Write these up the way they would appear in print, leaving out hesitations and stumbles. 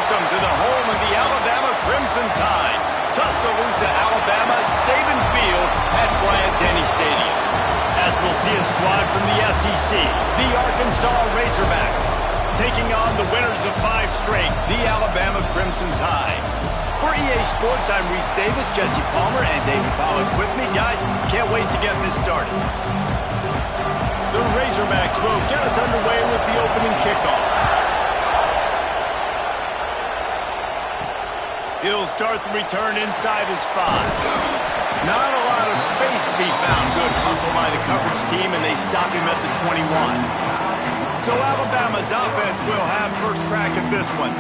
welcome to the home of the Alabama Crimson Tide. Tuscaloosa, Alabama, Saban Field at Bryant-Denny Stadium. As we'll see a squad from the SEC, the Arkansas Razorbacks, taking on the winners of 5 straight, the Alabama Crimson Tide. For EA Sports, I'm Reese Davis, Jesse Palmer, and Davey Pollack with me. Guys, can't wait to get this started. The Razorbacks will get us underway with the opening kickoff. He'll start the return inside his 5. Not a lot of space to be found. Good hustle by the coverage team, and they stop him at the 21. So Alabama's offense will have first crack at this one.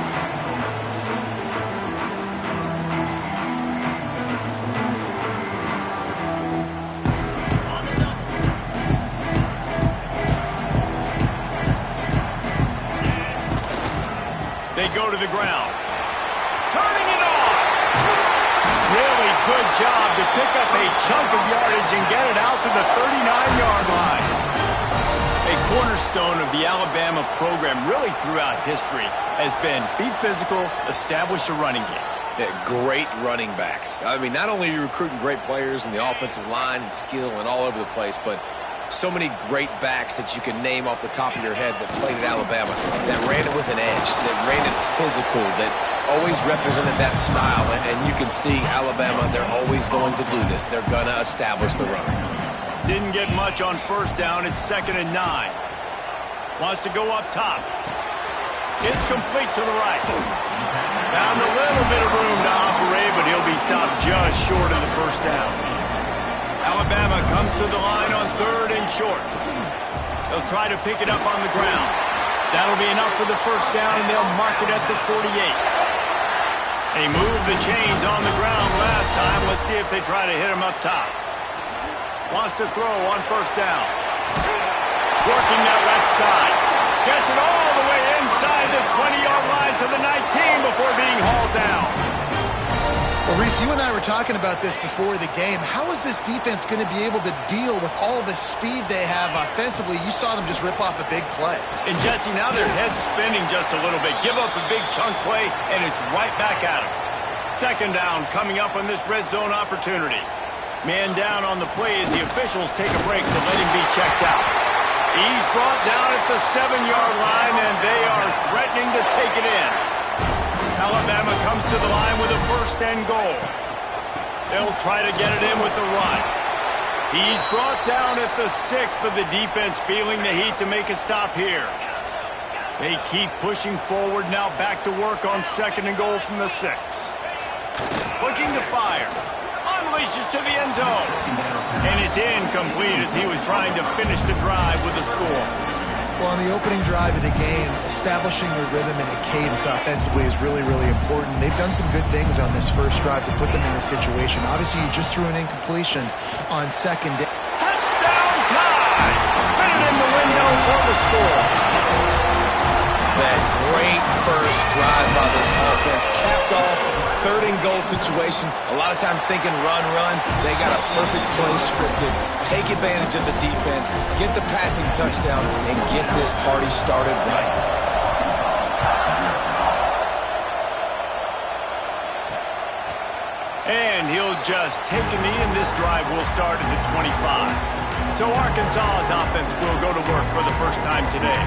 They go to the ground. Turning it on. Really good job to pick up a chunk of yardage and get it out to the 39-yard line. A cornerstone of the Alabama program really throughout history has been be physical, establish a running game. Yeah, great running backs. I mean, not only are you recruiting great players in the offensive line and skill and all over the place, but so many great backs that you can name off the top of your head that played at Alabama, that ran it with an edge, that ran it physical, that always represented that style. And you can see Alabama, they're always going to do this. They're going to establish the run. Didn't get much on first down. It's 2nd and 9. Wants to go up top. It's complete to the right. Found a little bit of room to operate, but he'll be stopped just short of the first down. Alabama comes to the line on 3rd and short. They'll try to pick it up on the ground. That'll be enough for the first down, and they'll mark it at the 48. They moved the chains on the ground last time. Let's see if they try to hit him up top. Wants to throw on first down. Working that left side. Gets it all the way inside the 20-yard line to the 19 before being hauled down. Well, Reese, you and I were talking about this before the game. How is this defense going to be able to deal with all the speed they have offensively? You saw them just rip off a big play. And, Jesse, now their head's spinning just a little bit. Give up a big chunk play, and it's right back at them. 2nd down coming up on this red zone opportunity. Man down on the play as the officials take a break to let him be checked out. He's brought down at the 7-yard line, and they are threatening to take it in. Alabama comes to the line with a 1st and goal. They'll try to get it in with the run. He's brought down at the 6, but the defense feeling the heat to make a stop here. They keep pushing forward, now back to work on 2nd and goal from the 6. Looking to fire. Unleashes to the end zone. And it's incomplete as he was trying to finish the drive with a score. Well, on the opening drive of the game, establishing a rhythm and a cadence offensively is really, really important. They've done some good things on this first drive to put them in this situation. Obviously, you just threw an incompletion on 2nd. Touchdown time! Fit it in the window for the score. That great first drive by this offense capped off 3rd and goal situation. A lot of times thinking run. They got a perfect play scripted. Take advantage of the defense, get the passing touchdown, and get this party started right. And he'll just take a knee, and this drive will start at the 25. So Arkansas's offense will go to work for the first time today.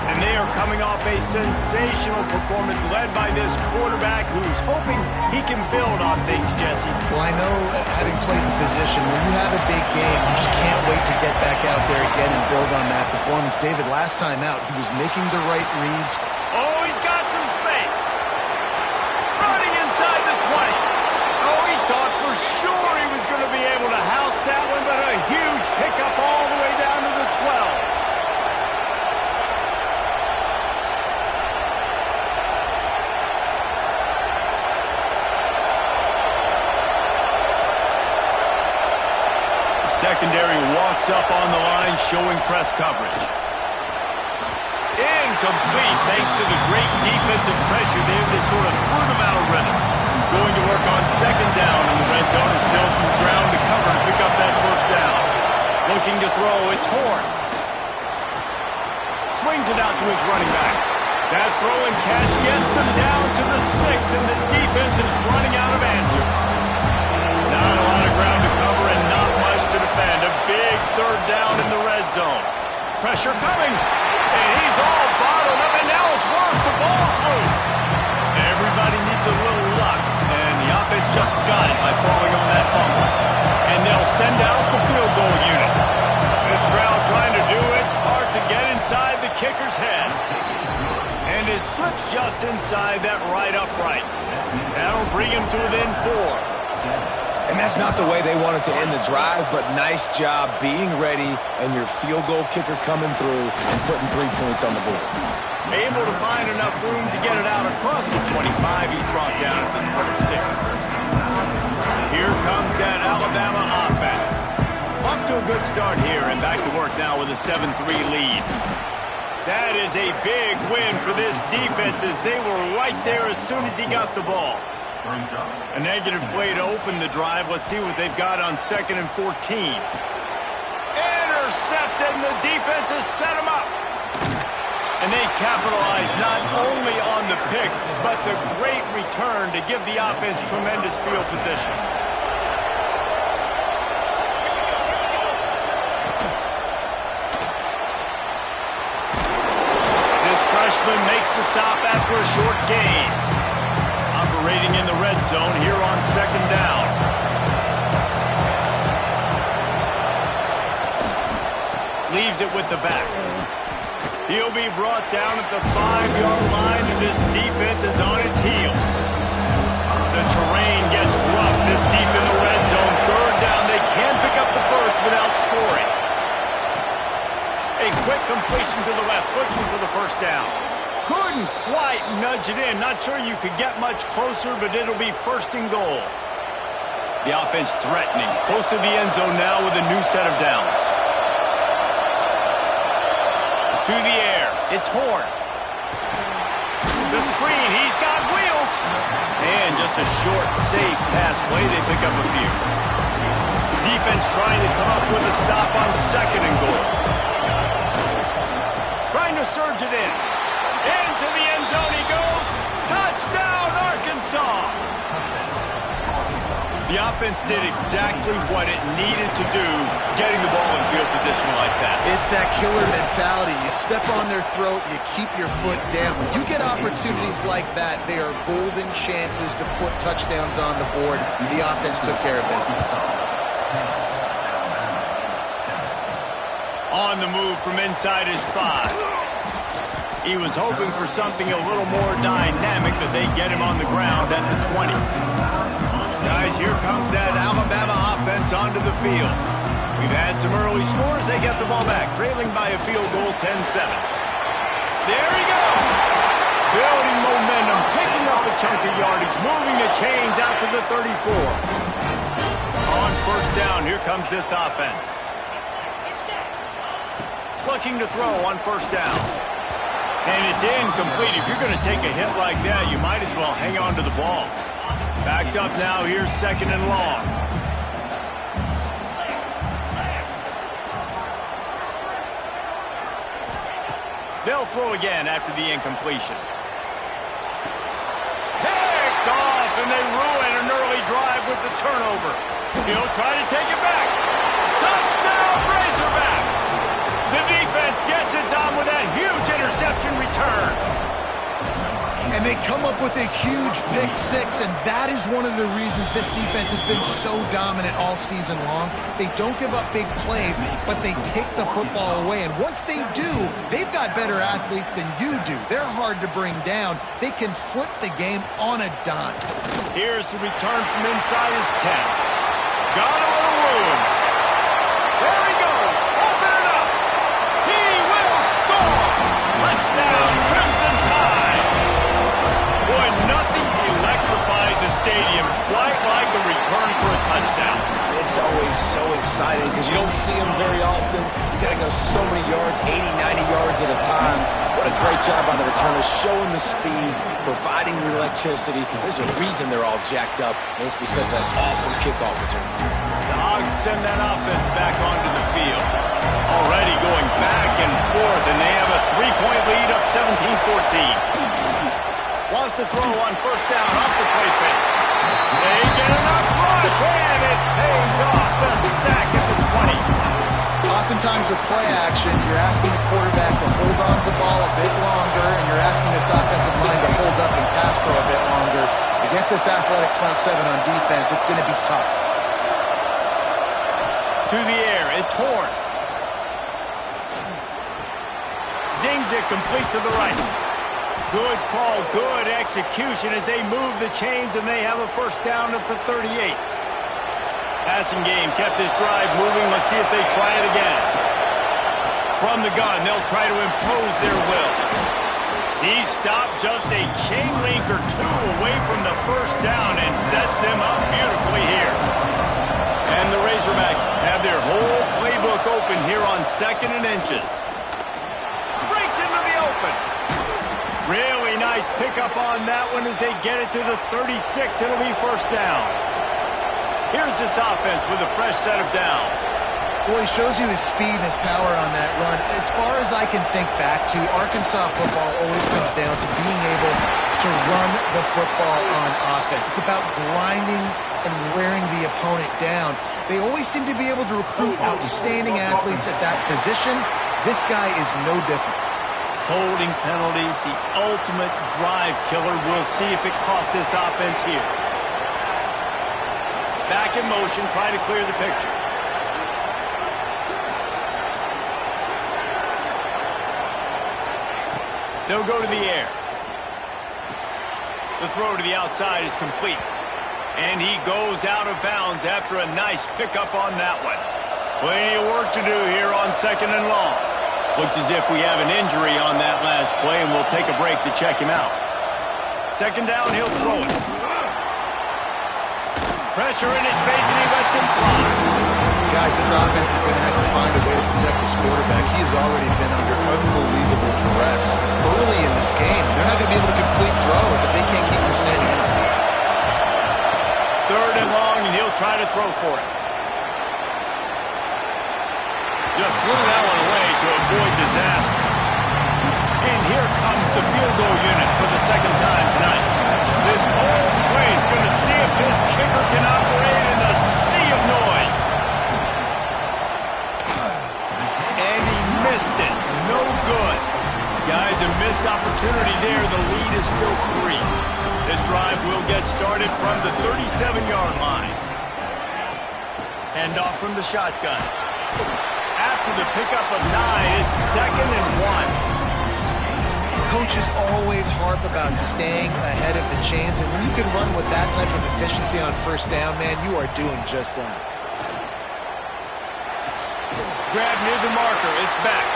And they are coming off a sensational performance led by this quarterback who's hoping he can build on things, Jesse. Well, I know, having played the position, when you have a big game, you just can't wait to get back out there again and build on that performance. David, last time out, he was making the right reads. Oh, he's got some space. Running inside the 20. Oh, he thought for sure he was going to be able to house that one, but a huge pickup all the way down to the 12. Secondary walks up on the line, showing press coverage. Incomplete, thanks to the great defensive pressure, David, that sort of threw them out of rhythm. Going to work on 2nd down in the red zone, and still some ground to cover to pick up that first down. Looking to throw, it's Horn. Swings it out to his running back. That throw and catch gets them down to the 6, and the defense is running out of answers. Not a lot of ground to cover and not much to defend. A big third down in the red zone. Pressure coming, and he's all bottled up, and now it's worse. The ball's loose. Everybody needs a little luck, and the offense just got it by falling on that fumble. And they'll send out the field goal unit. This crowd trying to do its part to get inside the kicker's head. And it slips just inside that right upright. That'll bring him to within 4. And that's not the way they wanted to end the drive, but nice job being ready and your field goal kicker coming through and putting 3 points on the board. Able to find enough room to get it out across the 25. He's brought down at the 26. Here comes that Alabama offense. Off to a good start here and back to work now with a 7-3 lead. That is a big win for this defense as they were right there as soon as he got the ball. A negative play to open the drive. Let's see what they've got on 2nd and 14. Intercepted, and the defense has set him up. And they capitalize not only on the pick, but the great return to give the offense tremendous field position. This freshman makes the stop after a short gain. Operating in the red zone here on 2nd down. Leaves it with the back. He'll be brought down at the 5-yard line, and this defense is on its heels. The terrain gets rough this deep in the red zone. 3rd down, they can pick up the first without scoring. A quick completion to the left, looking for the first down. Couldn't quite nudge it in. Not sure you could get much closer, but it'll be 1st and goal. The offense threatening, close to the end zone now with a new set of downs. To the air, it's Horn. The screen, he's got wheels. And just a short, safe pass play, they pick up a few. Defense trying to come up with a stop on 2nd and goal. Trying to surge it in. Into the end zone he goes. Touchdown, Arkansas. The offense did exactly what it needed to do, getting the ball in field position like that. It's that killer mentality. You step on their throat, you keep your foot down. When you get opportunities like that, they are golden chances to put touchdowns on the board. The offense took care of business. On the move from inside his 5. He was hoping for something a little more dynamic, but they get him on the ground at the 20. Guys, here comes that Alabama offense onto the field. We've had some early scores. They get the ball back, trailing by a field goal, 10-7. There he goes. Building momentum, picking up a chunk of yardage, moving the chains out to the 34. On 1st down, here comes this offense. Looking to throw on 1st down. And it's incomplete. If you're going to take a hit like that, you might as well hang on to the ball. Backed up now, here's 2nd and long. They'll throw again after the incompletion. Picked off, and they ruin an early drive with the turnover. He'll try to take it back. Touchdown, Razorbacks! The defense gets it done with that huge interception return. And they come up with a huge pick 6, and that is one of the reasons this defense has been so dominant all season long. They don't give up big plays, but they take the football away. And once they do, they've got better athletes than you do. They're hard to bring down. They can flip the game on a dime. Here's the return from inside his 10. Got a little room. There he goes. Open it up. He will score. Touchdown, Crimson Tide. Boy, nothing electrifies a stadium quite like a return for a touchdown. It's always so exciting because you don't see them very often. You got to go so many yards, 80, 90 yards at a time. What a great job by the returners, showing the speed, providing the electricity. There's a reason they're all jacked up, and it's because of that awesome kickoff return. The Hogs send that offense back onto the field. Already going back and forth, and they have a 3-point lead up 17-14. 14. Wants to throw on first down off the play fake. They get enough push, and it pays off. The sack at the 20. Oftentimes with play action, you're asking the quarterback to hold on to the ball a bit longer, and you're asking this offensive line to hold up and pass pro a bit longer. Against this athletic front seven on defense, it's going to be tough. To the air, it's Horn. Zings it complete to the right. Good call, good execution as they move the chains, and they have a first down at the 38. Passing game kept this drive moving. Let's see if they try it again. From the gun, they'll try to impose their will. He stopped just a chain link or two away from the first down and sets them up beautifully here. And the Razorbacks have their whole playbook open here on 2nd and inches. Breaks into the open. Really nice pickup on that one as they get it to the 36. It'll be first down. Here's this offense with a fresh set of downs. Well, he shows you his speed and his power on that run. As far as I can think back to, Arkansas football always comes down to being able to run the football on offense. It's about grinding and wearing the opponent down. They always seem to be able to recruit outstanding athletes at that position. This guy is no different. Holding penalties, the ultimate drive killer. We'll see if it costs this offense here. Back in motion, trying to clear the picture. They'll go to the air. The throw to the outside is complete. And he goes out of bounds after a nice pickup on that one. Plenty of work to do here on 2nd and long. Looks as if we have an injury on that last play, and we'll take a break to check him out. 2nd down, he'll throw it. Pressure in his face, and he lets him fly. Guys, this offense is going to have to find a way to protect this quarterback. He has already been under unbelievable duress early in this game. They're not going to be able to complete throws if they can't keep him standing up. 3rd and long, and he'll try to throw for it. Just threw that one away to avoid disaster. And here comes the field goal unit for the 2nd time tonight. This whole play is going to see if this kicker can operate in the sea of noise. And he missed it. No good. Guys, a missed opportunity there. The lead is still 3. This drive will get started from the 37-yard line. Hand off from the shotgun. After the pickup of 9, it's 2nd and 1. Coaches always harp about staying ahead of the chains, and when you can run with that type of efficiency on first down, man, you are doing just that. Grab near the marker. It's back.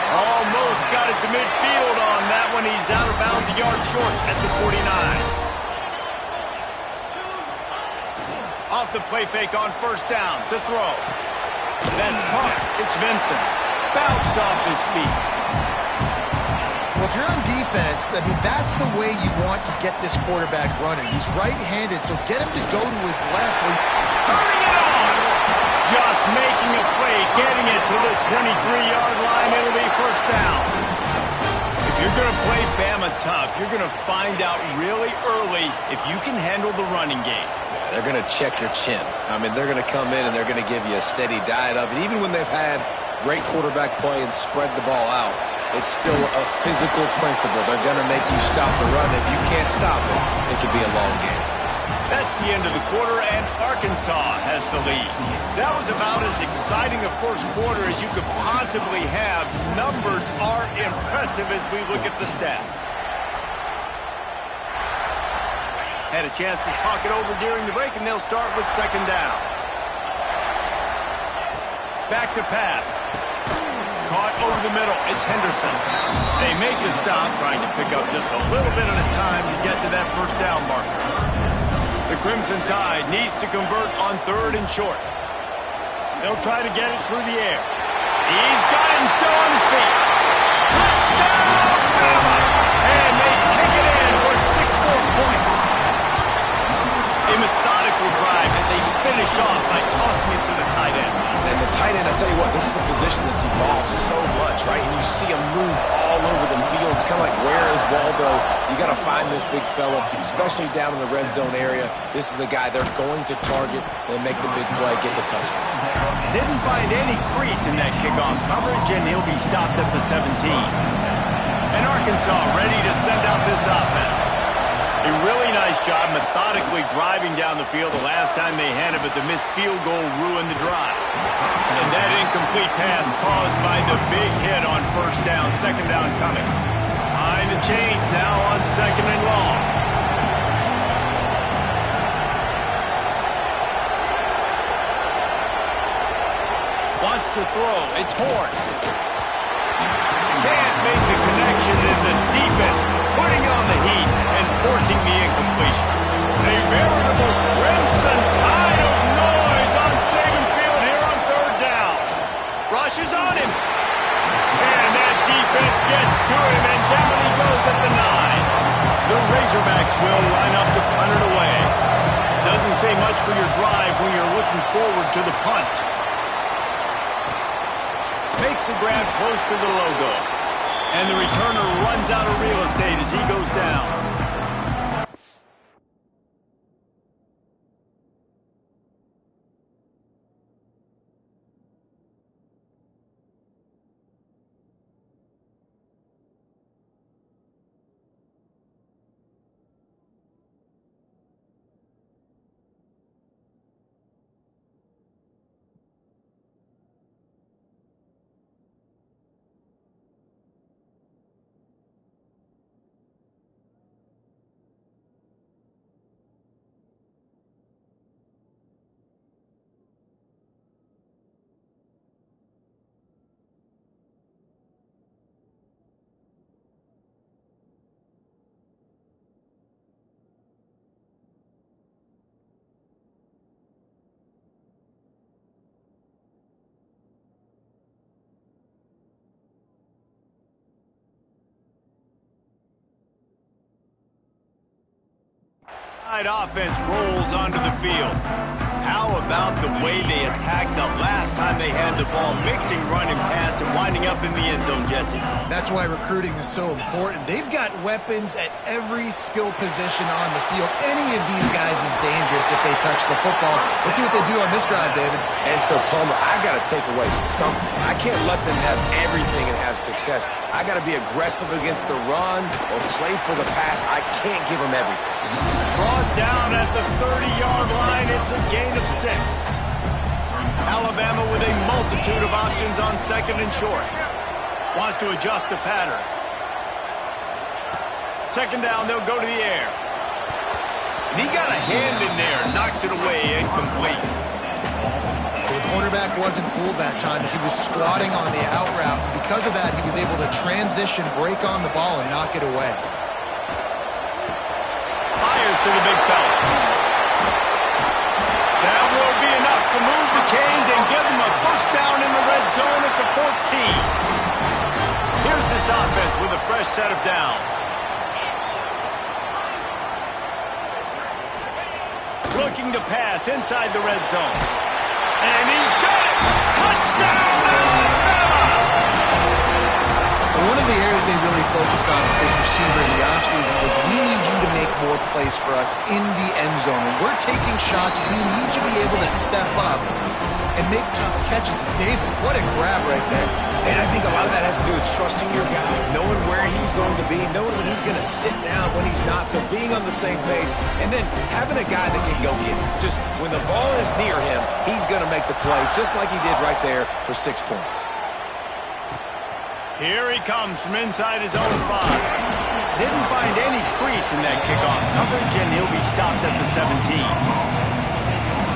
Almost got it to midfield on that one. He's out of bounds a yard short at the 49. Off the play fake on first down to throw. That's caught. It's Vincent. Bounced off his feet. Well, if you're on defense, I mean, that's the way you want to get this quarterback running. He's right-handed, so get him to go to his left. Turning it on. Just making a play, getting it to the 23-yard line. It'll be first down. If you're going to play Bama tough, you're going to find out really early if you can handle the running game. They're going to check your chin. I mean, they're going to come in and they're going to give you a steady diet of it. Even when they've had great quarterback play and spread the ball out, it's still a physical principle. They're going to make you stop the run. If you can't stop it, it could be a long game. That's the end of the quarter, and Arkansas has the lead. That was about as exciting a first quarter as you could possibly have. Numbers are impressive as we look at the stats. Had a chance to talk it over during the break, and they'll start with 2nd down. Back to pass. Caught over the middle. It's Henderson. They make the stop, trying to pick up just a little bit at a time to get to that first down marker. The Crimson Tide needs to convert on 3rd and short. They'll try to get it through the air. He's got him still on his feet. Touchdown, Bama! And they take it in for 6 more points. A methodical drive, and they finish off by tossing it to the tight end. And the tight end, I tell you what, this is a position that's evolved so much, right? And you see him move all over the field. It's kind of like, where is Waldo? You got to find this big fella, especially down in the red zone area. This is the guy they're going to target and make the big play, get the touchdown. Didn't find any crease in that kickoff coverage, and he'll be stopped at the 17. And Arkansas ready to send out this offense. A really nice job methodically driving down the field the last time they had it, but the missed field goal ruined the drive. And that incomplete pass caused by the big hit on first down, second down coming. Behind the chains now on second and long. Wants to throw. It's Horn. Can't make the connection, and the defense putting on the heat and forcing the incompletion. A veritable crimson tide of noise on Saban Field here on third down. Rushes on him. And that defense gets to him, and down he goes at the 9. The Razorbacks will line up to punt it away. Doesn't say much for your drive when you're looking forward to the punt. Makes the grab close to the logo. And the returner runs out of real estate as he goes down. Offense rolls onto the field. How about the way they attacked the last time they had the ball, mixing run and pass and winding up in the end zone, Jesse? That's why recruiting is so important. They've got weapons at every skill position on the field. Any of these guys is dangerous if they touch the football. Let's see what they do on this drive, David. And so, Palmer, I got to take away something. I can't let them have everything and have success. I got to be aggressive against the run or play for the pass. I can't give them everything. Brought down at the 30-yard line. It's a gain of 6. Alabama with a multitude of options on second and short. Wants to adjust the pattern. Second down, they'll go to the air. And he got a hand in there, knocks it away, incomplete. The cornerback wasn't fooled that time. He was squatting on the out route. Because of that, he was able to transition, break on the ball, and knock it away. Fires to the big fella. That will be enough to move the chains and give them a first down in the red zone at the 14. Here's this offense with a fresh set of downs. Looking to pass inside the red zone. And he's got it! Touchdown, Alabama! One of the areas they really focused on with this receiver in the offseason was, we need you to make more plays for us in the end zone. When we're taking shots, we need you to be able to step up and make tough catches. David, what a grab right there. And I think a lot of that has to do with trusting your guy, knowing where he's going to be, knowing that he's going to sit down when he's not, so being on the same page, and then having a guy that can go get it. Just when the ball is near him, he's going to make the play, just like he did right there for 6 points. Here he comes from inside his own 5. Didn't find any crease in that kickoff coverage, and he'll be stopped at the 17.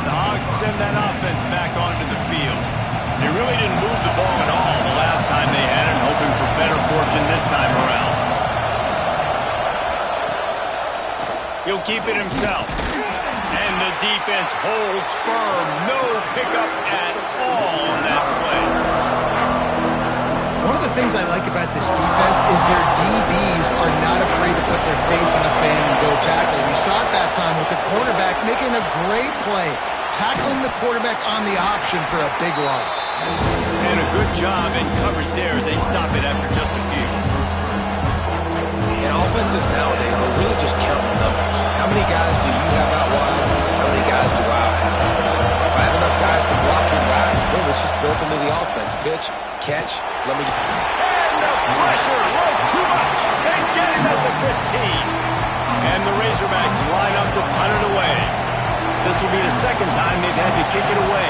The Hogs send that offense back onto the field. They really didn't move the ball at all the last time they had it, hoping for better fortune this time around. He'll keep it himself. And the defense holds firm. No pickup at all on that play. One of the things I like about this defense is their DBs are not afraid to put their face in the fan and go tackle. You saw it that time with the quarterback making a great play, tackling the quarterback on the option for a big loss. And a good job in coverage there as they stop it after just a few. pitch, catch, let me... And the pressure was too much. They get him at the 15. And the Razorbacks line up to punt it away. This will be the second time they've had to kick it away.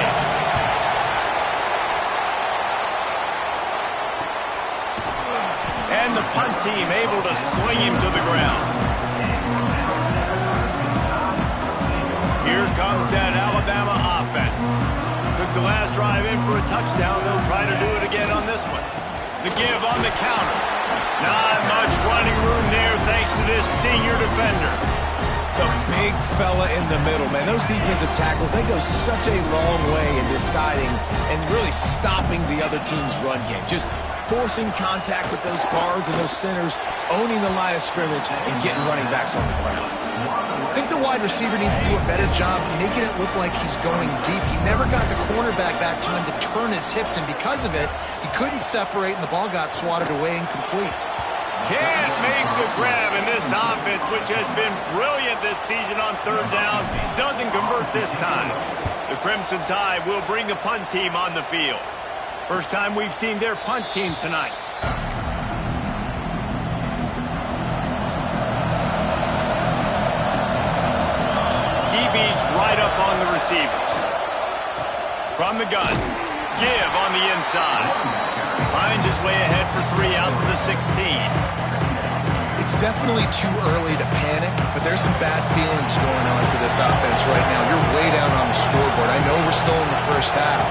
And the punt team able to swing him to the ground. Here comes that Alabama offense. Took the last drive in for a touchdown. They'll try to do it again on this one. The give on the counter. Not much running room there thanks to this senior defender. The big fella in the middle, man. Those defensive tackles, they go such a long way in deciding and really stopping the other team's run game. Just forcing contact with those guards and those centers, owning the line of scrimmage, and getting running backs on the ground. I think the wide receiver needs to do a better job making it look like he's going deep. He never got the cornerback that time to turn his hips, and because of it, he couldn't separate, and the ball got swatted away incomplete. Can't make the grab in this offense, which has been brilliant this season on third down. Doesn't convert this time. The Crimson Tide will bring the punt team on the field. First time we've seen their punt team tonight. DB's right up on the receivers. From the gun. Give on the inside. Finds his way ahead for 3 out to the 16. It's definitely too early to panic, but there's some bad feelings going on for this offense right now. You're way down on the scoreboard. I know we're still in the first half,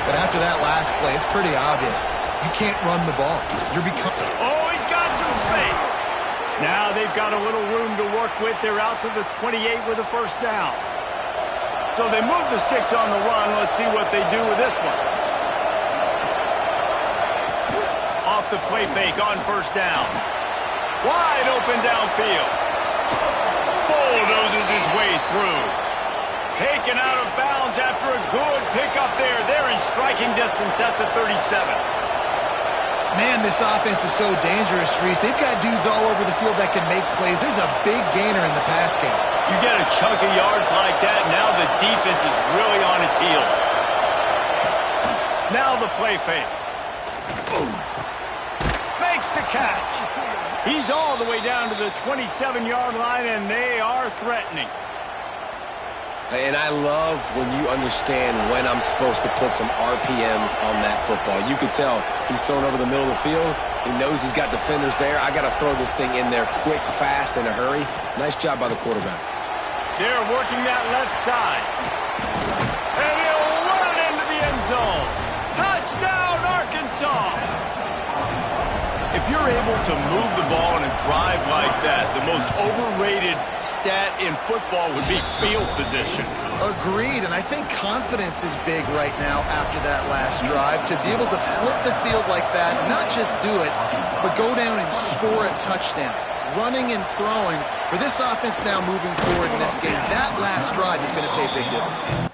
but after that last play, it's pretty obvious. You can't run the ball. You're becoming... Oh, he's got some space. Now they've got a little room to work with. They're out to the 28 with a first down. So they move the sticks on the run. Let's see what they do with this one. Off the play fake on first down. Wide open downfield. Bulldozes his way through. Taken out of bounds after a good pickup there. They're in striking distance at the 37. Man, this offense is so dangerous, Reese. They've got dudes all over the field that can make plays. There's a big gainer in the pass game. You get a chunk of yards like that, now the defense is really on its heels. Now the play fake. Boom. Makes the catch. He's all the way down to the 27-yard line, and they are threatening. And I love when you understand when I'm supposed to put some RPMs on that football. You can tell he's thrown over the middle of the field. He knows he's got defenders there. I got to throw this thing in there quick, fast, in a hurry. Nice job by the quarterback. They're working that left side. And he'll run it into the end zone. Touchdown, Arkansas! If you're able to move the ball in a drive like that, the most overrated stat in football would be field position. Agreed, and I think confidence is big right now after that last drive. To be able to flip the field like that, and not just do it, but go down and score a touchdown. Running and throwing, for this offense now moving forward in this game, that last drive is going to pay big dividends.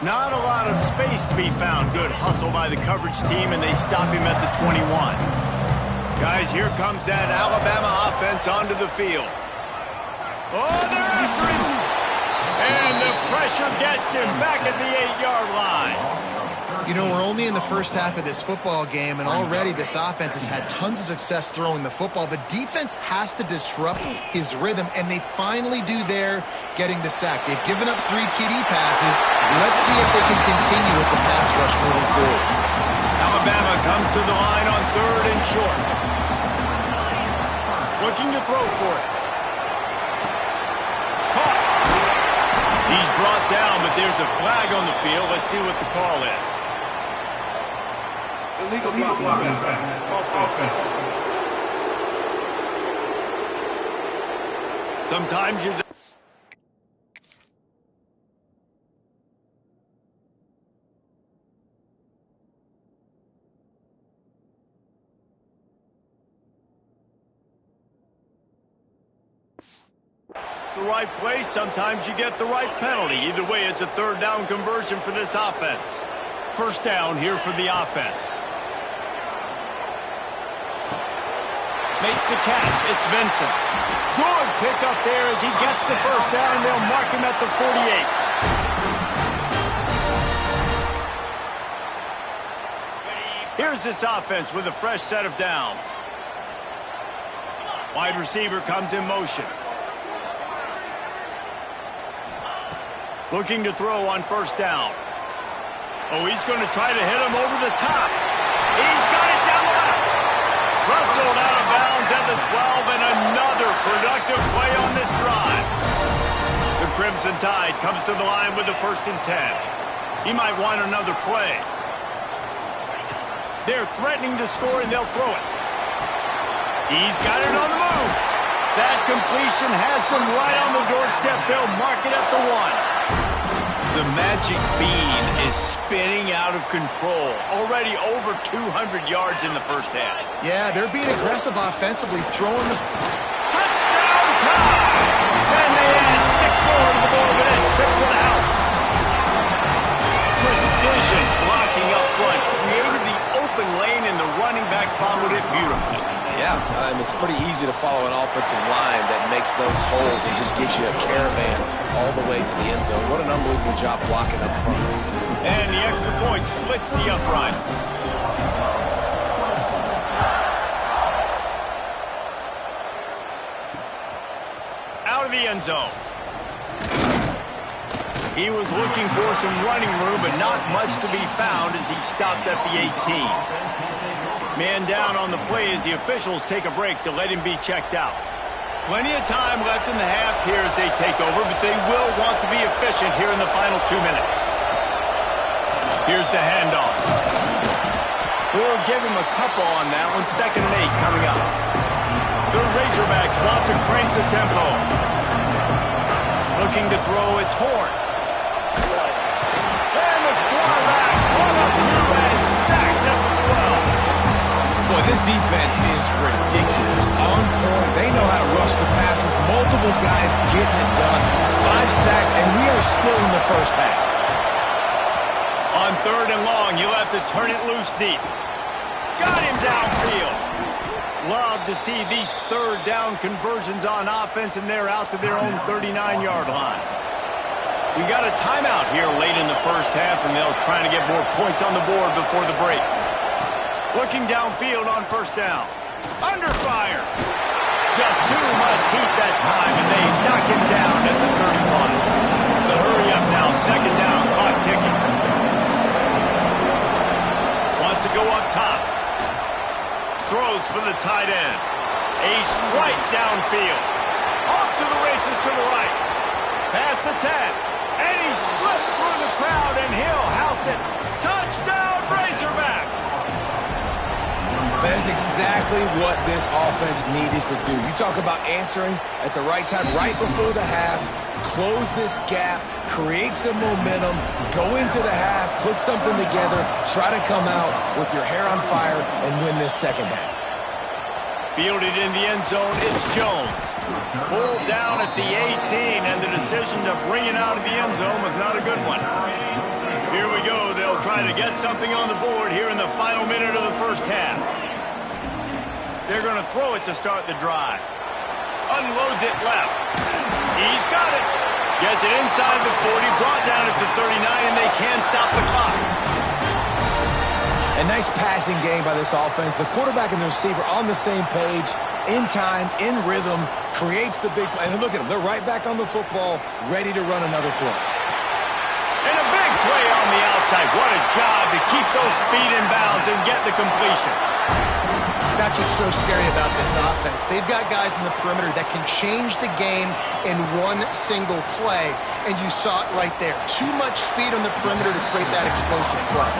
Not a lot of space to be found. Good hustle by the coverage team, and they stop him at the 21. Guys, here comes that Alabama offense onto the field. Oh, they're after him! And the pressure gets him back at the 8-yard line. You know, we're only in the first half of this football game, and already this offense has had tons of success throwing the football. The defense has to disrupt his rhythm, and they finally do there, getting the sack. They've given up 3 TD passes. Let's see if they can continue with the pass rush moving forward. Alabama comes to the line on 3rd and short. Looking to throw for it. Caught. He's brought down, but there's a flag on the field. Let's see what the call is. Illegal block. Sometimes you... the right place, sometimes you get the right penalty. Either way, it's a 3rd down conversion for this offense. 1st down here for the offense. Makes the catch. It's Vincent. Good pickup there as he gets the 1st down. They'll mark him at the 48. Here's this offense with a fresh set of downs. Wide receiver comes in motion. Looking to throw on 1st down. Oh, he's going to try to hit him over the top. He's got it down the left. Rustled out of bounds at the 12, and another productive play on this drive. The Crimson Tide comes to the line with the 1st and 10. He might want another play. They're threatening to score, and they'll throw it. He's got it on the move. That completion has them right on the doorstep. They'll mark it at the 1. The magic bean is spinning out of control. Already over 200 yards in the 1st half. Yeah, they're being aggressive offensively, throwing the... Touchdown time! And they add 6 more to the board with that trip to the house. Precision blocking up front. Created the open lane, and the running back followed it beautifully. Yeah, it's pretty easy to follow an offensive line that makes those holes and just gives you a caravan all the way to the end zone. What an unbelievable job blocking up front. And the extra point splits the uprights. Out of the end zone. He was looking for some running room, but not much to be found as he stopped at the 18. Man down on the play as the officials take a break to let him be checked out. Plenty of time left in the half here as they take over, but they will want to be efficient here in the final 2 minutes. Here's the handoff. We'll give him a couple on that one. 2nd and 8 coming up. The Razorbacks want to crank the tempo. Looking to throw, it's Horn. And the quarterback brought up through and sacked at the 12. Boy, this defense is ridiculous. On point. They know how to rush the passers. Multiple guys getting it done. 5 sacks, and we are still in the 1st half. On 3rd and long, you'll have to turn it loose deep. Got him downfield. Love to see these 3rd down conversions on offense, and they're out to their own 39-yard line. We got a timeout here late in the 1st half, and they'll try to get more points on the board before the break. Looking downfield on 1st down. Under fire. Just too much heat that time, and they knock him down at the 31. The hurry up now. 2nd down. Clock ticking. Wants to go up top. Throws for the tight end. A strike downfield. Off to the races to the right. Past the 10. And he slipped through the crowd, and he'll house it. Touchdown, Razorbacks! That is exactly what this offense needed to do. You talk about answering at the right time, right before the half, close this gap, create some momentum, go into the half, put something together, try to come out with your hair on fire and win this 2nd half. Fielded in the end zone, it's Jones. Pulled down at the 18, and the decision to bring it out of the end zone was not a good one. Here we go. They'll try to get something on the board here in the final minute of the first half. They're going to throw it to start the drive. Unloads it left. He's got it. Gets it inside the 40, brought down at the 39, and they can't stop the clock. A nice passing game by this offense. The quarterback and the receiver on the same page, in time, in rhythm, creates the big play. And look at them. They're right back on the football, ready to run another play. And a big play on the outside. What a job to keep those feet in bounds and get the completion. That's what's so scary about this offense. They've got guys in the perimeter that can change the game in one single play, and you saw it right there. Too much speed on the perimeter to create that explosive play.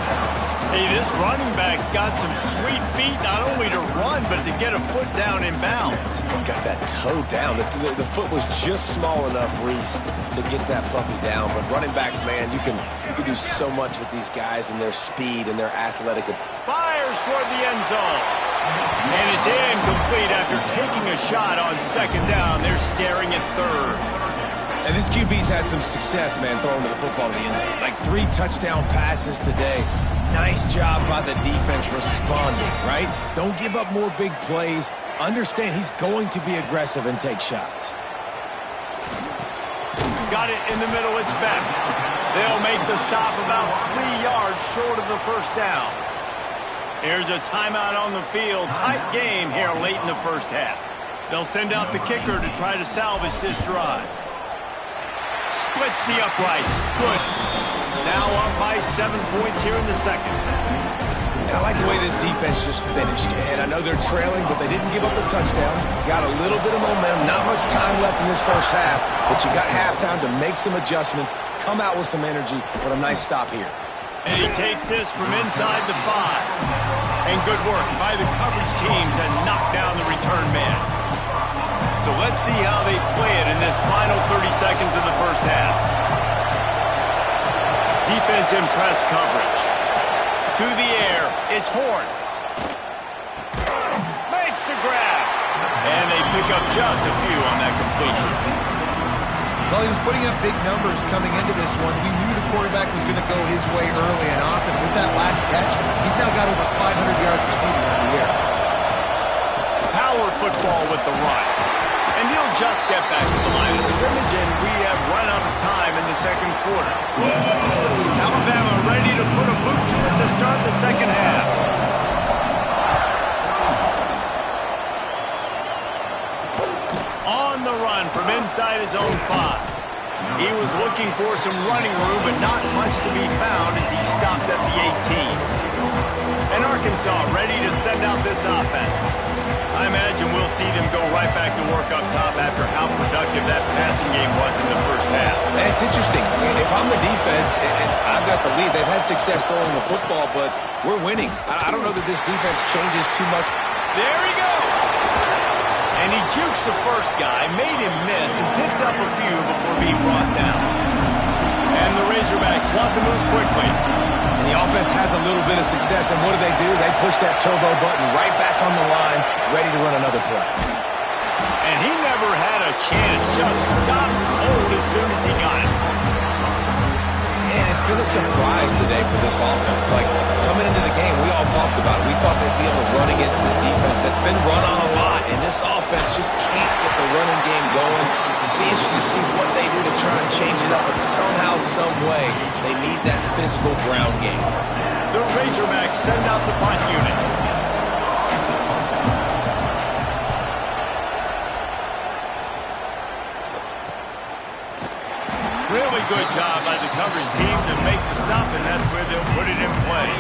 Hey, this running back's got some sweet feet, not only to run, but to get a foot down in bounds. Got that toe down. The foot was just small enough, Reese, to get that puppy down. But running backs, man, you can do so much with these guys and their speed and their athletic. Fires toward the end zone. And it's incomplete after taking a shot on second down. They're staring at third. And this QB's had some success, man, throwing the football to the end zone. Like 3 touchdown passes today. Nice job by the defense responding, right? Don't give up more big plays. Understand he's going to be aggressive and take shots. Got it in the middle. It's back. They'll make the stop about 3 yards short of the first down. Here's a timeout on the field. Tight game here late in the first half. They'll send out the kicker to try to salvage this drive. Splits the uprights. Good. Now up by 7 points here in the second. And I like the way this defense just finished. And I know they're trailing, but they didn't give up the touchdown. Got a little bit of momentum. Not much time left in this first half, but you got halftime to make some adjustments, come out with some energy, but a nice stop here. And he takes this from inside the 5. And good work by the coverage team to knock down the return man. So let's see how they play it in this final 30 seconds of the first half. Defense in press coverage. To the air, it's Horn. Makes the grab. And they pick up just a few on that completion. Well, he was putting up big numbers coming into this one. We knew the quarterback was going to go his way early and often. With that last catch, he's now got over 500 yards receiving on the year. Power football with the run. And he'll just get back to the line of scrimmage, and we have run out of time in the second quarter. Alabama ready to put a boot to it to start the second half. On the run from inside his own 5. He was looking for some running room, but not much to be found as he stopped at the 18. And Arkansas ready to send out this offense. I imagine we'll see them go right back to work up top after how productive that passing game was in the first half. And it's interesting. If I'm the defense and I've got the lead, they've had success throwing the football, but we're winning. I don't know that this defense changes too much. There he goes. And he jukes the first guy, made him miss, and picked up a few before being brought down. And the Razorbacks want to move quickly. And the offense has a little bit of success, and what do? They push that turbo button right back on the line, ready to run another play. And he never had a chance, just stopped cold as soon as he got it. And it's been a surprise today for this offense. Like, coming into the game, we all talked about it. We thought they'd be able to run against this defense that's been run on a lot, and this offense just can't get the running game going. It'll be interesting to see what they do to try and change it up, but somehow, some way, they need that physical ground game. The Razorbacks send out the punt unit. Really good job by the coverage team to make the stop, and that's where they'll put it in play.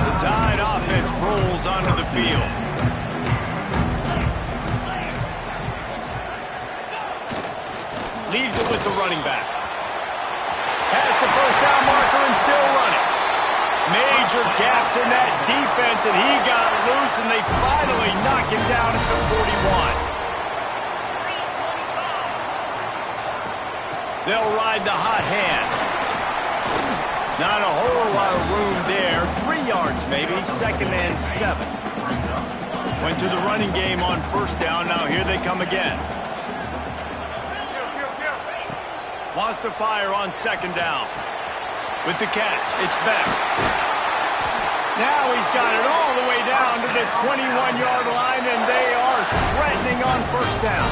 The Tide offense rolls onto the field. Leaves it with the running back. Past the first down marker and still running. Major gaps in that defense, and he got loose, and they finally knock him down at the 41. They'll ride the hot hand. Not a whole lot of room there. 3 yards maybe, 2nd and 7. Went to the running game on first down. Now here they come again. Wants to fire on 2nd down. with the catch. It's Beck. Now he's got it all the way down to the 21-yard line, and they are threatening on first down.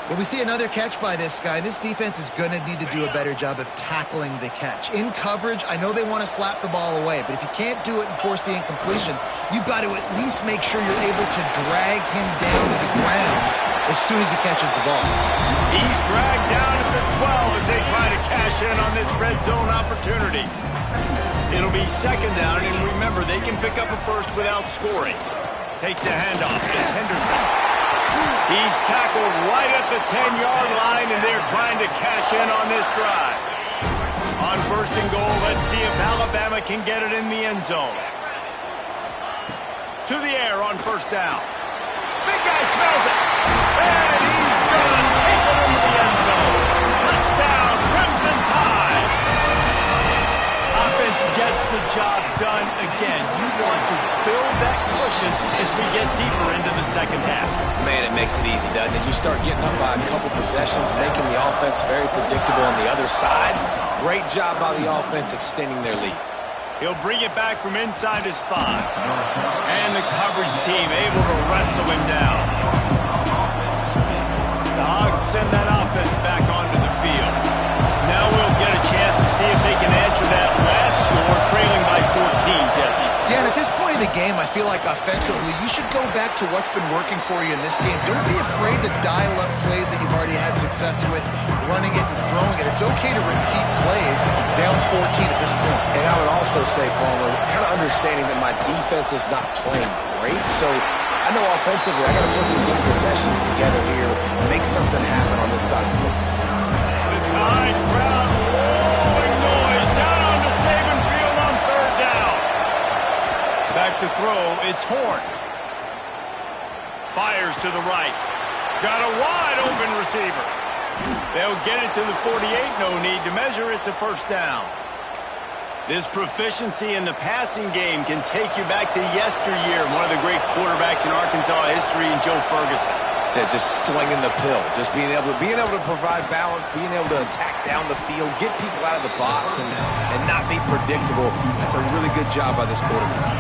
Well, we see another catch by this guy. This defense is going to need to do a better job of tackling the catch. In coverage, I know they want to slap the ball away, but if you can't do it and force the incompletion, you've got to at least make sure you're able to drag him down to the ground as soon as he catches the ball. He's dragged down at the 12 as they try to cash in on this red zone opportunity. It'll be second down, and remember, they can pick up a first without scoring. Takes the handoff. It's Henderson. He's tackled right at the 10-yard line, and they're trying to cash in on this drive. On first and goal, let's see if Alabama can get it in the end zone. To the air on first down. Big guy smells it. And he's going to take it into the end zone. Touchdown, Crimson Tide. Offense gets the job done again. You want to build that cushion as we get deeper into the second half. Man, it makes it easy, doesn't it? You start getting up by a couple possessions, making the offense very predictable on the other side. Great job by the offense extending their lead. He'll bring it back from inside his 5. And the coverage team able to wrestle him down. The Hogs send that offense back onto the field. Now we'll get a chance to see if they can answer that last score, trailing by 14, Jesse. Yeah, and at this point in the game, I feel like offensively, you should go back to what's been working for you in this game. Don't be afraid to dial up plays that you've already had success with, running it and throwing it. It's okay to repeat plays down 14 at this point. And I would also say, Palmer, kind of understanding that my defense is not playing great, so I know offensively I got to put some good possessions together here, make something happen on this side of the football. The Tide crowd rolling noise down onto Saban Field on third down. Back to throw, it's Horn. Fires to the right. Got a wide open receiver. They'll get it to the 48, no need to measure, it's a first down. This proficiency in the passing game can take you back to yesteryear, one of the great quarterbacks in Arkansas history, in Joe Ferguson. Yeah, just slinging the pill, just being able to provide balance, being able to attack down the field, get people out of the box, and not be predictable. That's a really good job by this quarterback.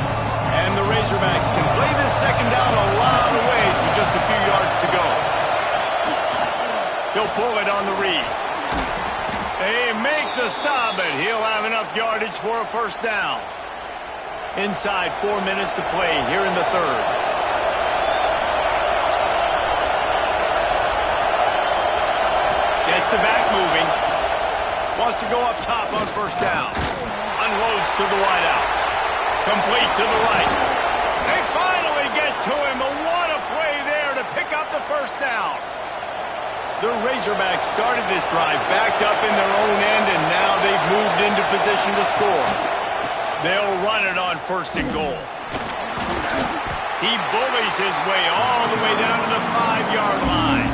And the Razorbacks can play this second down a lot of ways with just a few yards to go. He'll pull it on the read. They make the stop, but he'll have enough yardage for a first down. Inside 4 minutes to play here in the third. Gets the back moving. Wants to go up top on first down. Unloads to the wideout. Complete to the right. They finally get to him. But what a play there to pick up the first down. The Razorbacks started this drive backed up in their own end, and now they've moved into position to score. They'll run it on first and goal. He bullies his way all the way down to the 5-yard line.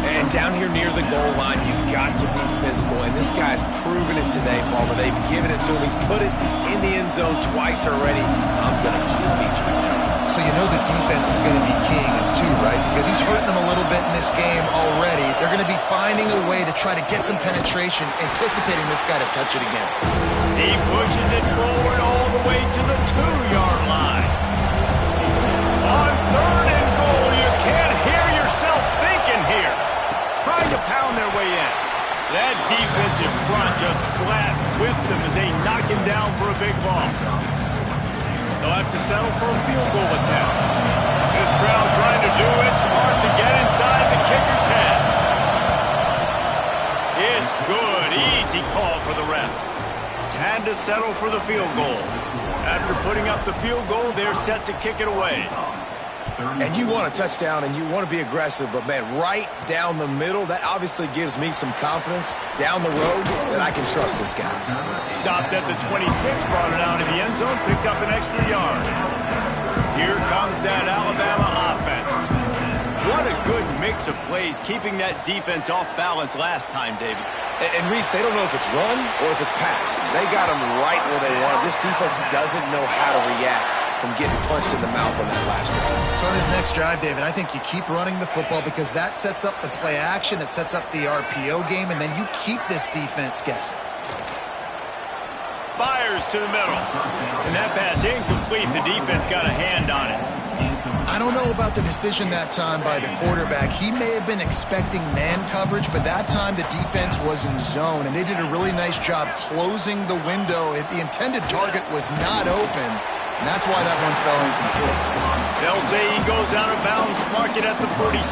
And down here near the goal line, you've got to be physical. And this guy's proven it today, Palmer. They've given it to him. He's put it in the end zone twice already. I'm going to keep featuring him. So you know the defense is going to be keying him too, right? Because he's hurting them a little bit in this game already. They're going to be finding a way to try to get some penetration, anticipating this guy to touch it again. He pushes it forward all the way to the 2-yard line. On third and goal, you can't hear yourself thinking here. Trying to pound their way in. That defensive front just flat whipped them as they knock him down for a big loss. They'll have to settle for a field goal attempt. This crowd trying to do its part to get inside the kicker's head. It's good. Easy call for the refs. Had to settle for the field goal. After putting up the field goal, they're set to kick it away. And you want a touchdown and you want to be aggressive, but, man, right down the middle, that obviously gives me some confidence down the road that I can trust this guy. Stopped at the 26, brought it out in the end zone, picked up an extra yard. Here comes that Alabama offense. What a good mix of plays, keeping that defense off balance last time, David. And Reese, they don't know if it's run or if it's pass. They got them right where they want. This defense doesn't know how to react from getting punched in the mouth on that last drive. So on this next drive, David, I think you keep running the football because that sets up the play action, it sets up the RPO game, and then you keep this defense guessing. fires to the middle. And that pass incomplete. The defense got a hand on it. I don't know about the decision that time by the quarterback. He may have been expecting man coverage, but that time the defense was in zone, and they did a really nice job closing the window. The intended target was not open, and that's why that one fell incomplete. They'll say he goes out of bounds, mark it at the 46.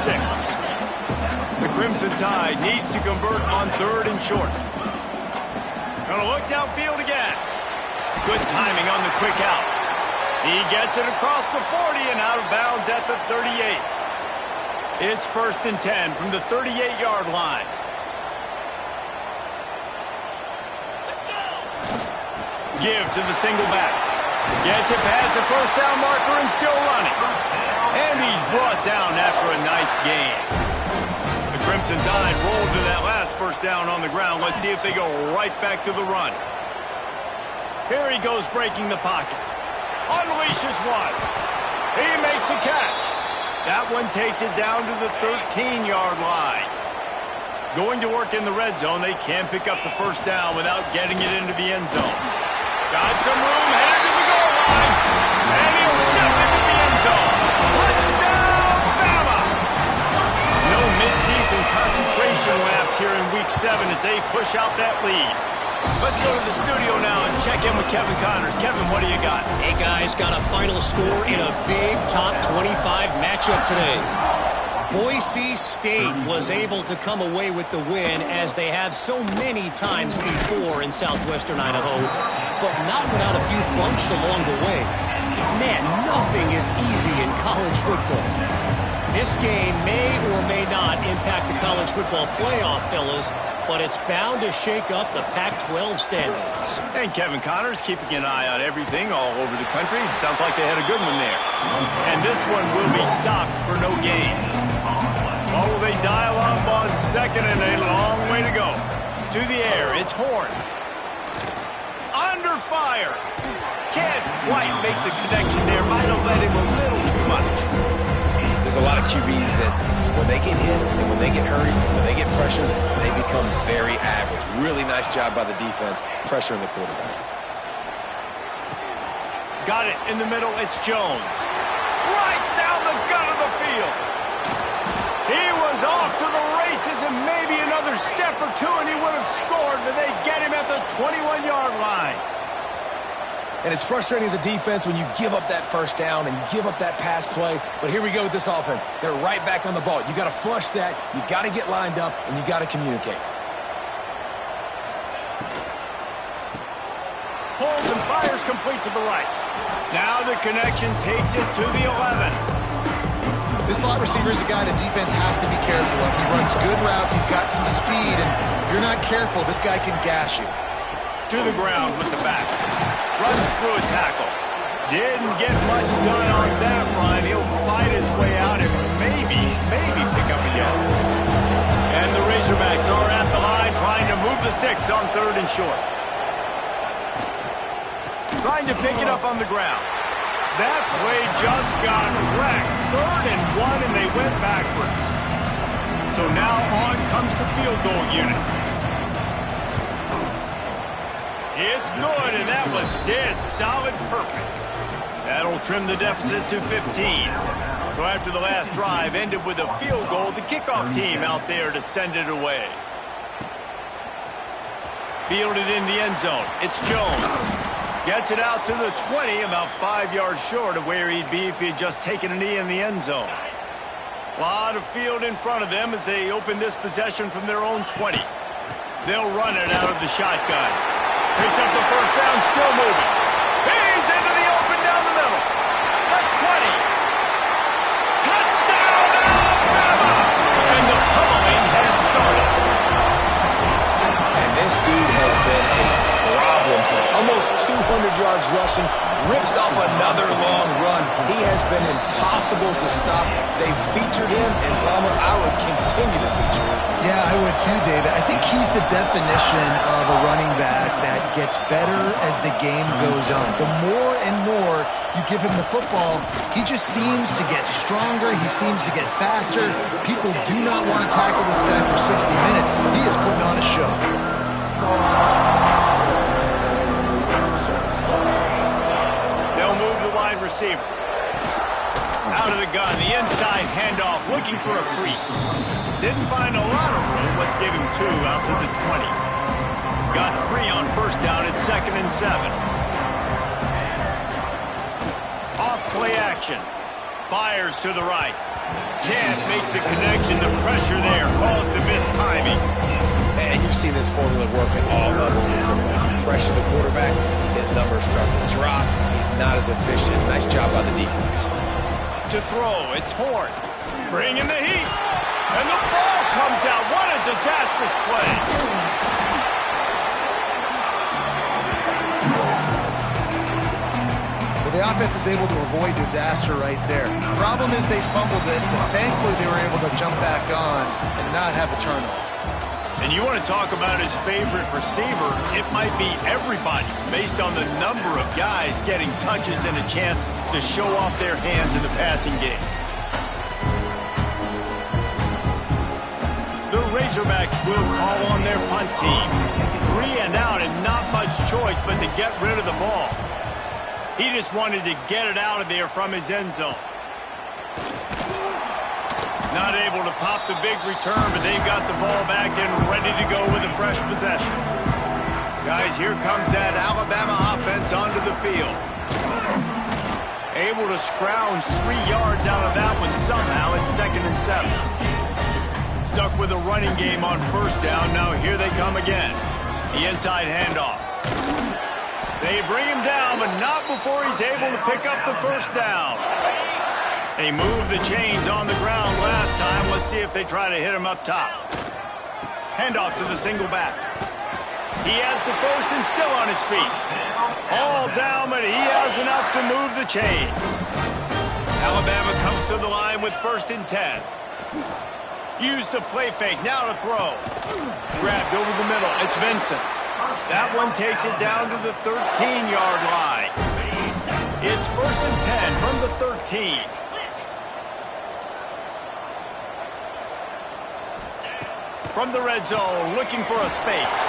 The Crimson Tide needs to convert on 3rd and short. Gonna look downfield again. Good timing on the quick out. He gets it across the 40 and out of bounds at the 38. It's 1st and 10 from the 38-yard line. Let's go. Give to the single back. Gets it past the first down marker and still running. And he's brought down after a nice gain. The Crimson Tide rolled to that last first down on the ground. Let's see if they go right back to the run. Here he goes breaking the pocket. Unleashes one. He makes a catch. That one takes it down to the 13-yard line. Going to work in the red zone, they can't pick up the first down without getting it into the end zone. Got some room, headed to the goal line. And he'll step into the end zone. Touchdown, Bama! No mid-season concentration laps here in Week 7 as they push out that lead. Let's go to the studio now and check in with Kevin Connors. Kevin, what do you got? Hey, guys, got a final score in a big top 25 matchup today. Boise State was able to come away with the win, as they have so many times before in southwestern Idaho, but not without a few bumps along the way. Man, nothing is easy in college football. This game may or may not impact the college football playoff, fellas, but it's bound to shake up the Pac-12 standings. And Kevin Connors keeping an eye on everything all over the country. Sounds like they had a good one there. And this one will be stopped for no gain. Or will they dial up on 2nd and a long way to go? To the air, it's Horn. Under fire. Can't quite make the connection there. Might have let him a little too much. There's a lot of QBs that when they get hit and when they get hurried, when they get pressured, they become very average. Really nice job by the defense, pressuring the quarterback. Got it in the middle, it's Jones. Right down the gut of the field. He was off to the races and maybe another step or two and he would have scored, but they get him at the 21-yard line. And it's frustrating as a defense when you give up that first down and you give up that pass play. But here we go with this offense. They're right back on the ball. You got to flush that. You got to get lined up, and you got to communicate. Holds and fires complete to the right. Now the connection takes it to the 11. This slot receiver is a guy the defense has to be careful of. He runs good routes. He's got some speed, and if you're not careful, this guy can gash you. To the ground with the back. Runs through a tackle. Didn't get much done on that run. He'll fight his way out and maybe pick up a yard. And the Razorbacks are at the line trying to move the sticks on 3rd and short. Trying to pick it up on the ground. That play just got wrecked. 3rd and 1 and they went backwards. So now on comes the field goal unit. It's good, and that was dead solid perfect. That'll trim the deficit to 15. So after the last drive ended with a field goal, the kickoff team out there to send it away. Fielded in the end zone. It's Jones. Gets it out to the 20, about 5 yards short of where he'd be if he had just taken a knee in the end zone. A lot of field in front of them as they open this possession from their own 20. They'll run it out of the shotgun. Picks up the first down, still moving. He's into the open down the middle. The 20. Touchdown, Alabama! And the pummeling has started. And this dude has been a problem today. Almost 200 yards rushing. Rips off another long run. He has been impossible to stop. They've featured him, and Palmer, I would continue to feature him. Yeah, I would too, David. I think he's the definition of a running back that gets better as the game goes on. The more and more you give him the football, he just seems to get stronger. He seems to get faster. People do not want to tackle this guy for 60 minutes. He is putting on a show. receiver. Out of the gun, the inside handoff, looking for a crease. Didn't find a lot of room. Let's give him 2 out to the 20. Got 3 on first down at 2nd and 7. Off play action. Fires to the right. Can't make the connection. The pressure there caused the missed timing. And you've seen this formula work at all levels of football. You pressure the quarterback, his numbers start to drop. He's not as efficient. Nice job by the defense. To throw, it's Ford. Bringing the heat. And the ball comes out. What a disastrous play. The offense is able to avoid disaster right there. The problem is they fumbled it, but thankfully they were able to jump back on and not have a turnover. And you want to talk about his favorite receiver, it might be everybody based on the number of guys getting touches and a chance to show off their hands in the passing game. The Razorbacks will call on their punt team. 3 and out and not much choice but to get rid of the ball. He just wanted to get it out of there from his end zone. Not able to pop the big return, but they've got the ball back and ready to go with a fresh possession. Guys, here comes that Alabama offense onto the field. Able to scrounge 3 yards out of that one somehow at 2nd and 7. Stuck with a running game on first down. Now here they come again. The inside handoff. They bring him down, but not before he's able to pick up the first down. They moved the chains on the ground last time. Let's see if they try to hit him up top. Handoff to the single back. He has the first and still on his feet. All down, but he has enough to move the chains. Alabama comes to the line with 1st and 10. Use the play fake, now to throw. Grabbed over the middle, it's Vincent. That one takes it down to the 13-yard line. It's 1st and 10 from the 13. From the red zone, looking for a space.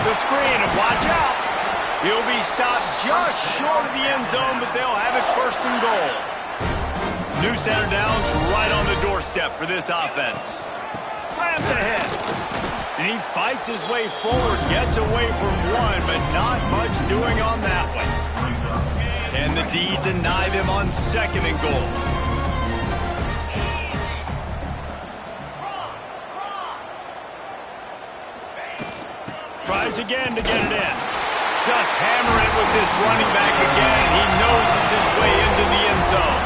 The screen, and watch out. He'll be stopped just short of the end zone, but they'll have it 1st and goal. New center down's right on the doorstep for this offense. Slams ahead. And he fights his way forward, gets away from one, but not much doing on that one. And the D deny them on 2nd and goal. Tries again to get it in. Just hammer it with this running back again. He noses his way into the end zone.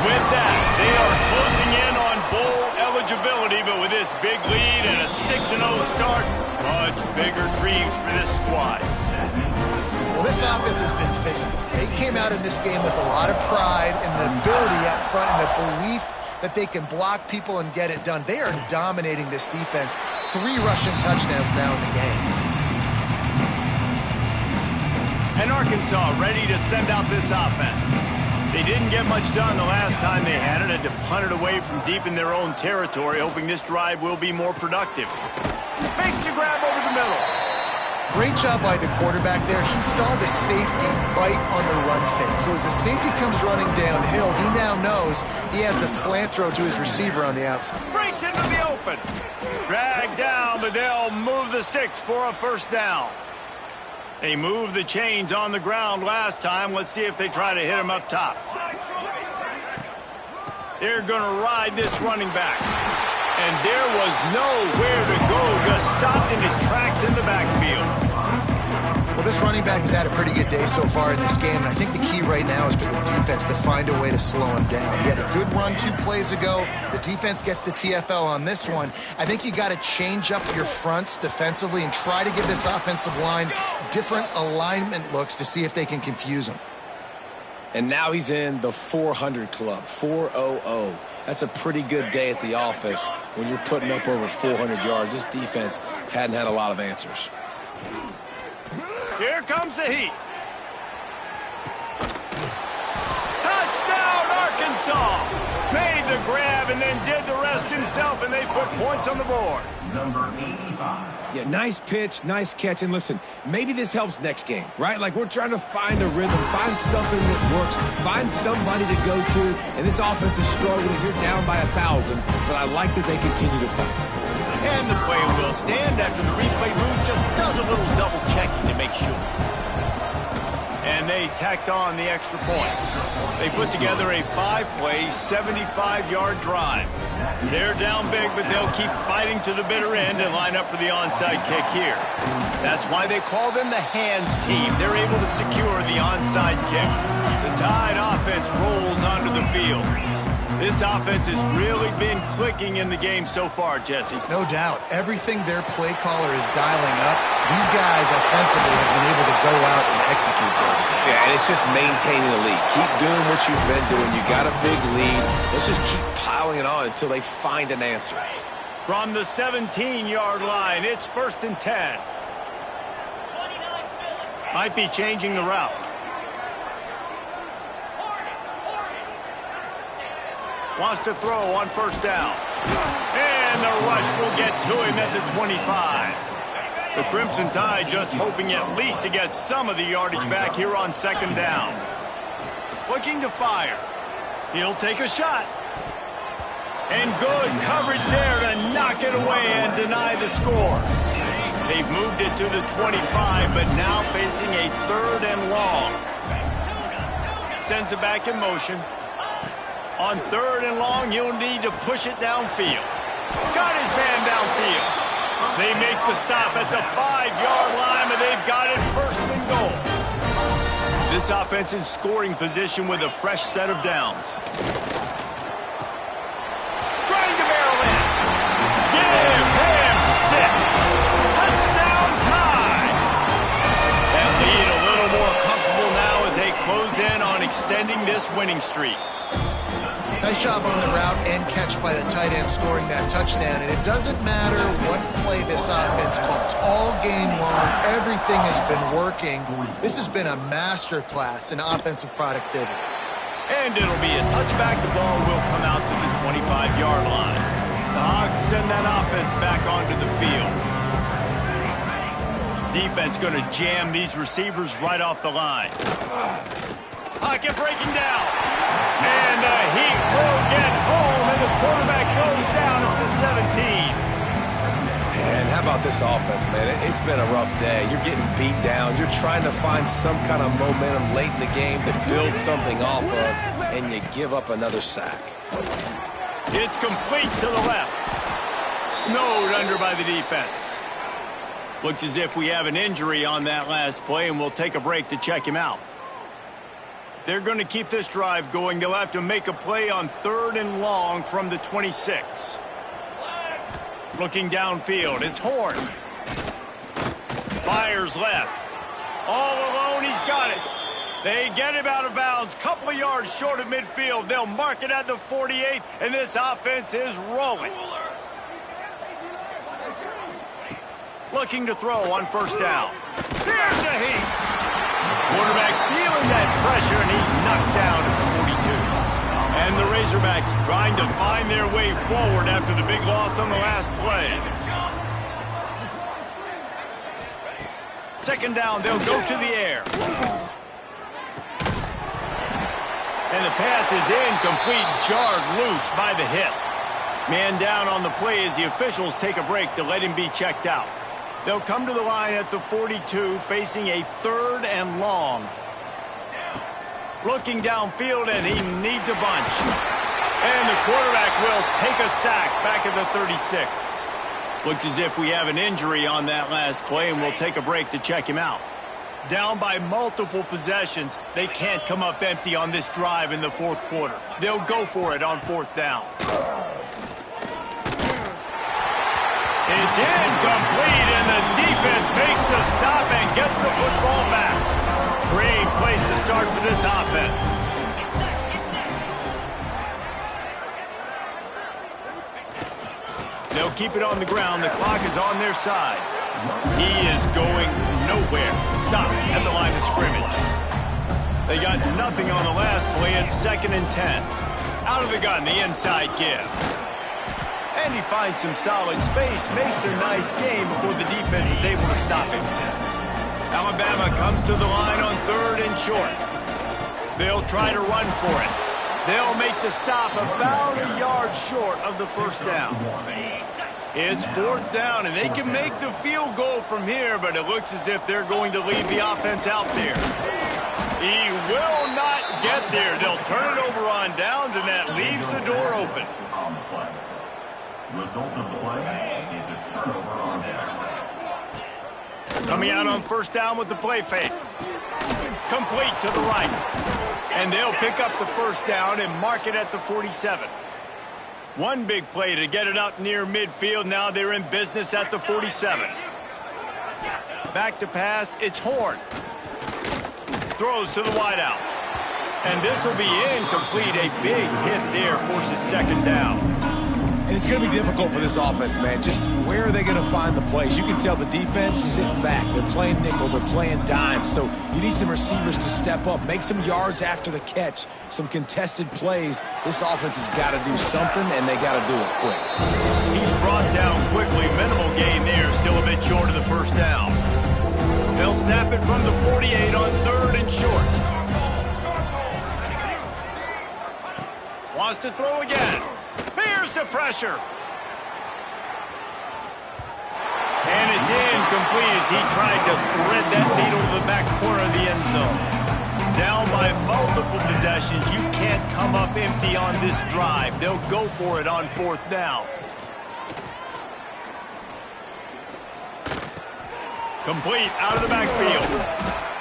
With that, they are closing in on bowl eligibility, but with this big lead and a 6-0 start, much bigger dreams for this squad. Well, this offense has been physical. They came out in this game with a lot of pride and the ability up front and the belief that they can block people and get it done. They are dominating this defense. 3 rushing touchdowns now in the game. And Arkansas ready to send out this offense. They didn't get much done the last time they had it. Had to punt it away from deep in their own territory, hoping this drive will be more productive. Makes the grab over the middle. Great job by the quarterback there. He saw the safety bite on the run fake. So as the safety comes running downhill, he now knows he has the slant throw to his receiver on the outside. Breaks into the open. Dragged down, but they'll move the sticks for a 1st down. They moved the chains on the ground last time. Let's see if they try to hit him up top. They're going to ride this running back. And there was nowhere to go, just stopped in his tracks in the backfield. Well, this running back has had a pretty good day so far in this game, and I think the key right now is for the defense to find a way to slow him down. He had a good run 2 plays ago. The defense gets the TFL on this one. I think you got to change up your fronts defensively and try to give this offensive line different alignment looks to see if they can confuse him. And now he's in the 400 club, 400. That's a pretty good day at the office when you're putting up over 400 yards. This defense hadn't had a lot of answers. Here comes the heat. Touchdown, Arkansas! Made the grab and then did the rest catch himself, and they put points on the board. Number 85. Yeah, nice pitch, nice catch. And listen, maybe this helps next game, right? Like, we're trying to find a rhythm, find something that works, find somebody to go to. And this offense is struggling. You're down by 1,000, but I like that they continue to fight. And the play will stand after the replay booth just does a little double checking to make sure. And they tacked on the extra point. They put together a 5-play, 75-yard drive. They're down big, but they'll keep fighting to the bitter end and line up for the onside kick here. That's why they call them the hands team. They're able to secure the onside kick. The Tide offense rolls onto the field. This offense has really been clicking in the game so far, Jesse. No doubt. Everything their play caller is dialing up, these guys offensively have been able to go out and execute there. Yeah, and it's just maintaining the lead. Keep doing what you've been doing. You got a big lead. Let's just keep piling it on until they find an answer. From the 17-yard line, it's 1st and 10. Might be changing the route. Wants to throw on 1st down. And the rush will get to him at the 25. The Crimson Tide just hoping at least to get some of the yardage back here on 2nd down. Looking to fire. He'll take a shot. And good coverage there to knock it away and deny the score. They've moved it to the 25, but now facing a 3rd and long. Sends it back in motion. On 3rd and long, he'll need to push it downfield. Got his man downfield. They make the stop at the 5-yard line, but they've got it 1st and goal. This offense in scoring position with a fresh set of downs. Trying to barrel in. Give him 6. Touchdown Tide. That lead a little more comfortable now as they close in on extending this winning streak. Nice job on the route and catch by the tight end scoring that touchdown. And it doesn't matter what play this offense calls. All game long, everything has been working. This has been a master class in offensive productivity. And it'll be a touchback. The ball will come out to the 25-yard line. The Hogs send that offense back onto the field. Defense going to jam these receivers right off the line. Pocket breaking down. And the Heat will get home, and the quarterback goes down at the 17. And how about this offense, man? It's been a rough day. You're getting beat down. You're trying to find some kind of momentum late in the game to build something off of, and you give up another sack. It's complete to the left. Snowed under by the defense. Looks as if we have an injury on that last play, and we'll take a break to check him out. If they're going to keep this drive going, they'll have to make a play on 3rd and long from the 26. Looking downfield, it's Horn. Fires left. All alone, he's got it. They get him out of bounds, couple of yards short of midfield. They'll mark it at the 48, and this offense is rolling. Looking to throw on 1st down. Here's the Heat. Quarterback feeling that pressure, and he's knocked down at the 42. And the Razorbacks trying to find their way forward after the big loss on the last play. 2nd down, they'll go to the air. And the pass is incomplete, jarred loose by the hit. Man down on the play as the officials take a break to let him be checked out. They'll come to the line at the 42, facing a 3rd and long. Looking downfield, and he needs a bunch. And the quarterback will take a sack back at the 36. Looks as if we have an injury on that last play, and we'll take a break to check him out. Down by multiple possessions, they can't come up empty on this drive in the 4th quarter. They'll go for it on 4th down. It's incomplete, and the defense makes the stop and gets the football back. Great place to start for this offense. They'll keep it on the ground. The clock is on their side. He is going nowhere. Stop at the line of scrimmage. They got nothing on the last play. It's 2nd and 10. Out of the gun, the inside give. And he finds some solid space, makes a nice game before the defense is able to stop him. Alabama comes to the line on 3rd and short. They'll try to run for it. They'll make the stop about a yard short of the first down. It's 4th down, and they can make the field goal from here, but it looks as if they're going to leave the offense out there. He will not get there. They'll turn it over on downs, and that leaves the door open. Result of the play is a turnover on downs. Coming out on 1st down with the play fake. Complete to the right. And they'll pick up the 1st down and mark it at the 47. One big play to get it up near midfield. Now they're in business at the 47. Back to pass. It's Horn. Throws to the wideout. And this will be incomplete. A big hit there forces 2nd down. And it's going to be difficult for this offense, man. Just where are they going to find the plays? You can tell the defense sitting back. They're playing nickel. They're playing dime. So you need some receivers to step up, make some yards after the catch, some contested plays. This offense has got to do something, and they got to do it quick. He's brought down quickly. Minimal gain there. Still a bit short of the 1st down. They'll snap it from the 48 on 3rd and short. Wants to throw again. Here's the pressure. And it's incomplete as he tried to thread that needle to the back corner of the end zone. Down by multiple possessions. You can't come up empty on this drive. They'll go for it on 4th down. Complete out of the backfield.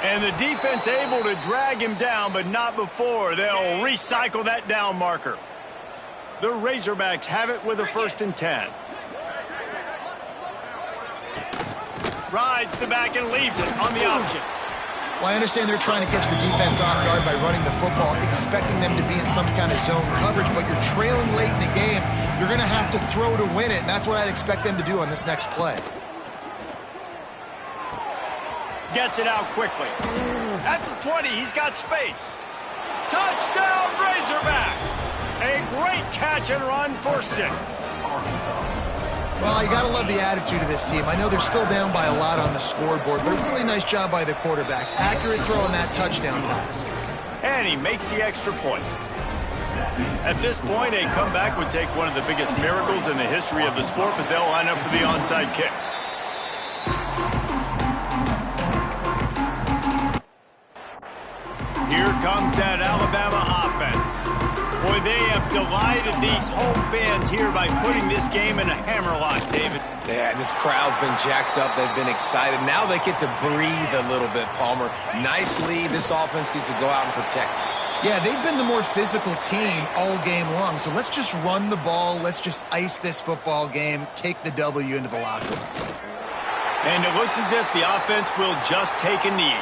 And the defense able to drag him down, but not before. They'll recycle that down marker. The Razorbacks have it with a 1st and 10. Rides the back and leaves it on the option. Well, I understand they're trying to catch the defense off guard by running the football, expecting them to be in some kind of zone coverage, but you're trailing late in the game. You're going to have to throw to win it, and that's what I'd expect them to do on this next play. Gets it out quickly. At the 20, he's got space. Touchdown, Razorbacks! A great catch and run for 6. Well, you got to love the attitude of this team. I know they're still down by a lot on the scoreboard, but a really nice job by the quarterback. Accurate throw on that touchdown pass. And he makes the extra point. At this point, a comeback would take one of the biggest miracles in the history of the sport, but they'll line up for the onside kick. Here comes that Alabama offense. Boy, they have delighted these home fans here by putting this game in a hammerlock, David. Yeah, this crowd's been jacked up. They've been excited. Now they get to breathe a little bit, Palmer. Nice lead. This offense needs to go out and protect it. Yeah, they've been the more physical team all game long, so let's just run the ball. Let's just ice this football game, take the W into the locker room. And it looks as if the offense will just take a knee.